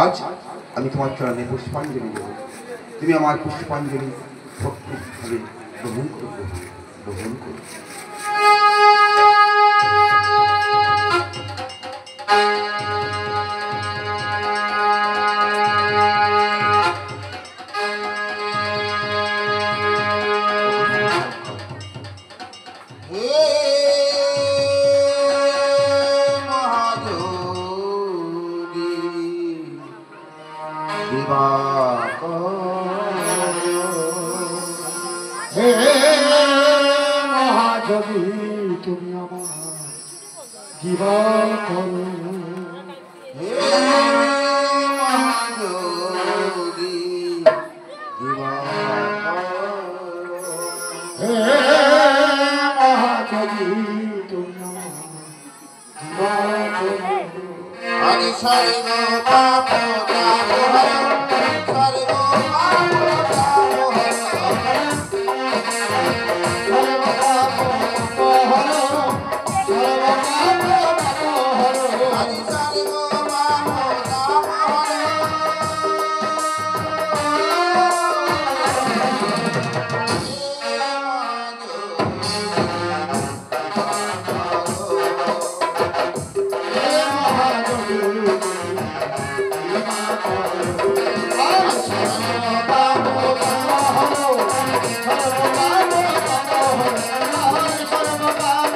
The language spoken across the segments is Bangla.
আজ আমি তোমার চরণে পুষ্পাঞ্জলি দেব, তুমি আমার পুষ্পাঞ্জলি ভক্তিভাবে গ্রহণ করবে, গ্রহণ করবে। তুমি আমার দিবা করো, হে মহাযোগী দিবা হে মহাযোগী তুমি আমার দিবা করো। আদি সর্ব পাপ তাপ হর, সর্ব পাপ তাপ হর, সর্ব পাপ হর, সর্ব পাপ হর, আদি সর্ব পাপ তাপ হর। হে মহাযোগী দিবা করো। সর্ব পাপ হর, সর্ব পাপ হর, সর্ব পাপ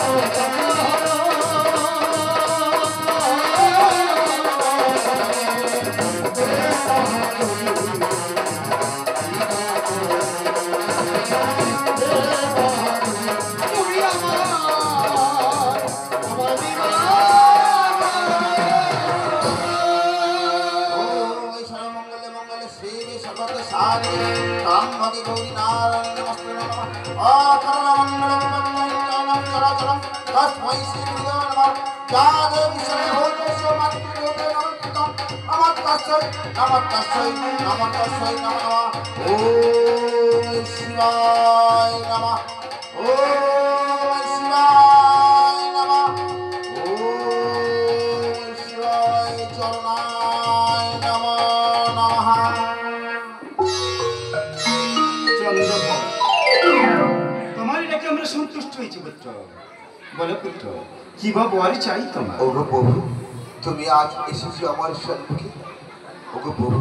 তুমি আমার দিবা। ओम सर्वमंगल मंगल शिव सर्वत सारे राम भगे गौरी नारायण नमस्ते नमः अकर्ण मंगलम मंगलम चराचरम तस्मै श्री गुरुदेव नमः जादे विष्णु भूतेषु मातृलोके नमः नमः तस्मै नमः ओम शिवाय नमः ओम शिवाय नमः ओम शिवाय चरणाय नमो नमः। চন্দ্রধর, তোমার এটাকে আমরা সন্তুষ্ট হয়েছি পুত্র। বলো পুত্র, কি বা বর চাই তোমার? ওগো প্রভু, তুমি আজ এসেছো আমার সম্মুখে। ওগো প্রভু,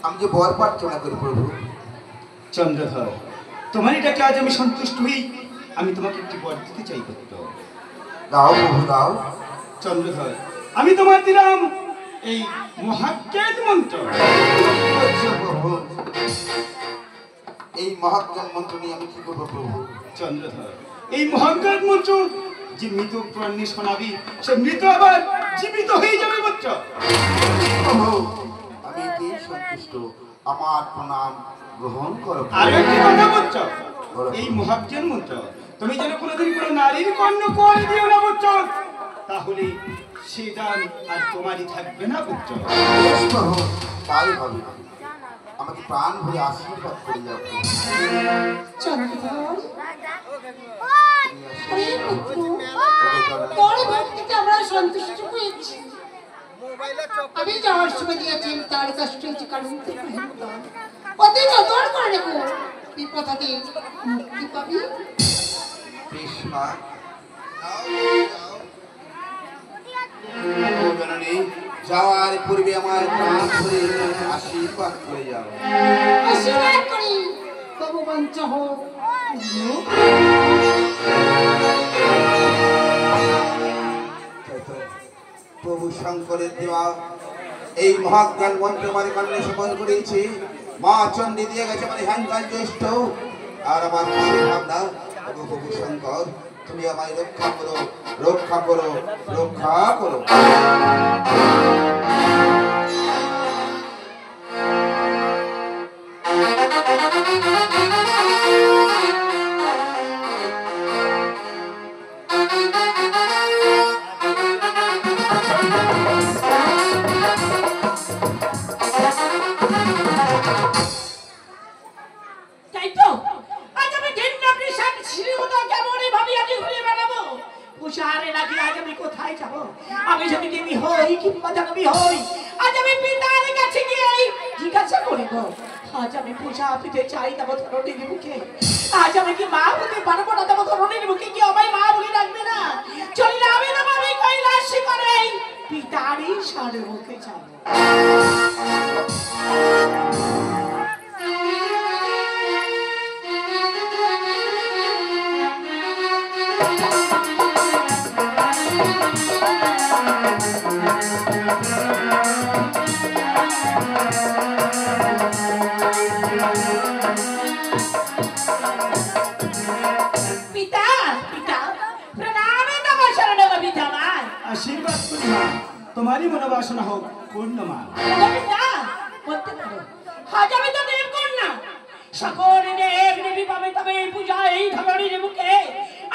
আমি যে বর প্রার্থনা করি প্রভু। চন্দ্রধর, তোমার এটাকে আজ আমি সন্তুষ্ট হই, আমি তোমাকে একটি বর দিতে চাই পুত্র। দাও প্রভু দাও। চন্দ্রধর, আমি তোমার দিলাম এই মহাজ্ঞান মন্ত্র। আচ্ছা প্রভু, এই মহাজ্ঞান মন্ত্র নিয়ে আমি কি করবো প্রভু? চন্দ্রধর, এই মহাজ্ঞান মন্ত্র যে মৃত প্রাণী শোনাবি, সে মৃত আবার জীবিত হয়ে যাবে পুত্র। প্রভু, আমি এতেই সন্তুষ্ট, আমার প্রণাম গ্রহণ করো। আর একটি কথা পুত্র, এই মহাজ্ঞান মন্ত্র তুমি যেন কোনোদিন কোনো নারীর কর্ণ করে দিও না পুত্র, তাহলে সে দান আর তোমারই থাকবে না পুত্র। বেশ প্রভু, তাই হবে। আমাকে প্রাণ ভরে আশীর্বাদ করে যাও। চন্দ্রধর, ওরে পুত্র, তোর ভক্তিতে আমরা সন্তুষ্ট হয়েছি। আমি যাওয়ার সময় দিয়েছেন তার কষ্ট হয়েছে, কারণ অতি যতন করে রেখো, বিপদ হতে মুক্তি পাবি। কৃষ্ণা, জননী, যাওয়ার পূর্বে আমার প্রাণ ভরে আশীর্বাদ করে যাও। আশীর্বাদ করি ভগবান চাহ। প্রভু শঙ্করের দেওয়া এই মহাজ্ঞান মন্ত্র মানে কান্নে সফল করেছি। মা চণ্ডী দিয়ে গেছে মানে হ্যাঙ্কাল জ্যেষ্ঠ। আর আমার খুশির ভাবনা, প্রভু শঙ্কর, তুমি আমায় রক্ষা করো, রক্ষা করো, রক্ষা করো। উষারে নাকি আজ আমি কোথায় যাব? আমি যদি দেবী হই কিংবা জানবী হই, করিব? আজ আমি পূজা পেতে চাই তব ধরণীর মুখে। আজ আমি কি মা হতে পারবো না তব ধরণীর মুখে? কি আমায় মা বলে ডাকবে না? চলিলাম না আমি কৈলাস শিখরে পিতারই সম্মুখে যাব। পিতা পিতা প্রণামে তোমার শরণে গো পিতা মায়। আশীর্বাদ করি মা, তোমারই মনোবাসনা হোক পূর্ণ মা। গো পিতা বলতে পারো আজ আমি তো দেব কন্যা, সকল দেব দেবী পাবে তবে এই পূজা এই ধরণীর মুখে।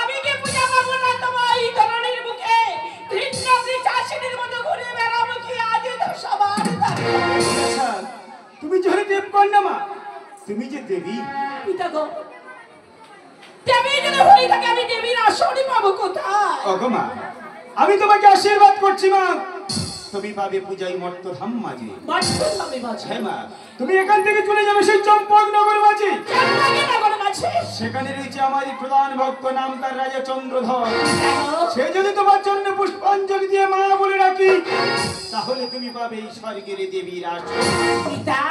আমি কি পূজা পাবো না তোমার এই ধরণীর মুখে? কৃষ্ণ চাষিনীর মতো ঘুরে বেড়াবো কি আজ তো সবার দাবি? আচ্ছা, তুমি যে হলে দেবকন্যা মা, তুমি যে দেবী। পিতা গো দেবী যদি হই থাকে আমি দেবীর আসনে পাবো কোথায়? ওগো মা, আমি তোমাকে আশীর্বাদ করছি মা, তুমি পাবে পূজাই মর্তধাম মাঝে। বাঁচতে হবে বাঁচে হ্যাঁ মা, তুমি এখান থেকে চলে যাবে সেই চম্পক নগর মাঝে। জন্মাগে নগর মাঝে সেখানে রয়েছে আমারই প্রধান ভক্ত, নাম তার রাজা চন্দ্রধর। সে যদি তোমার জন্য পুষ্পাঞ্জলি দিয়ে মা বলে রাখি, তাহলে তুমি পাবে এই স্বর্গের দেবীর আসন। পিতা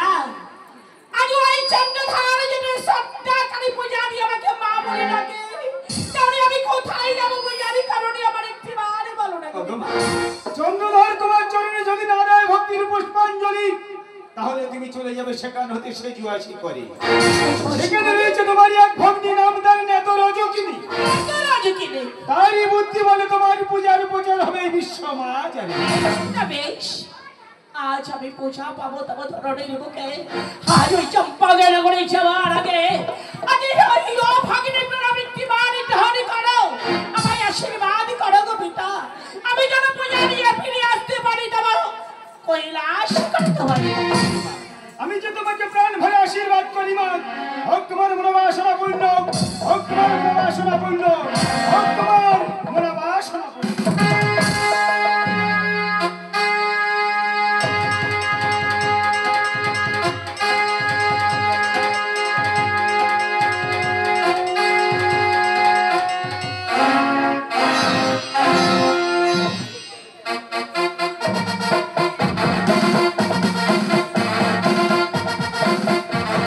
আজ ওই চন্দ্রধার যদি সত্তা কালী পূজা দিয়ে আমাকে মা বলে ডাকে, তাহলে আমি কোথায় যাবো পূজারি? কারণে আমার একটি বার বলো না। ওগো মা, চন্দ্রধর তোমার চরণে যদি না দেয় ভক্তির পুষ্পাঞ্জলি, তাহলে তুমি চলে যাবে সেখান হতে সে জুয়াশি করে। সেখানে রয়েছে তোমারই এক ভগ্নী, নাম তার নেত রজকিনী। রাজকিনী তারই বুদ্ধি বলে তোমার পূজার প্রচার হবে এই বিশ্ব মা জানে। না বেশ, আজ আমি পূজা পাবো তব ধরণীর মুখে। আজ ওই চম্পাকে নগরে যাওয়ার আগে আজ ওই অভাগিনী প্রণামিত্তি বাড়ি ধারী করো, আমায় আশীর্বাদ করো গো পিতা। আমি যেন পূজা দিয়ে ফিরে আসতে পারি তব কৈলাস করতে পারি। আমি যে তোমাকে প্রাণ ভরে আশীর্বাদ করি মা, হোক তোমার মনোবাসনা পূর্ণ, হোক তোমার মনোবাসনা পূর্ণ, হোক তোমার মনোবাসনা পূর্ণ।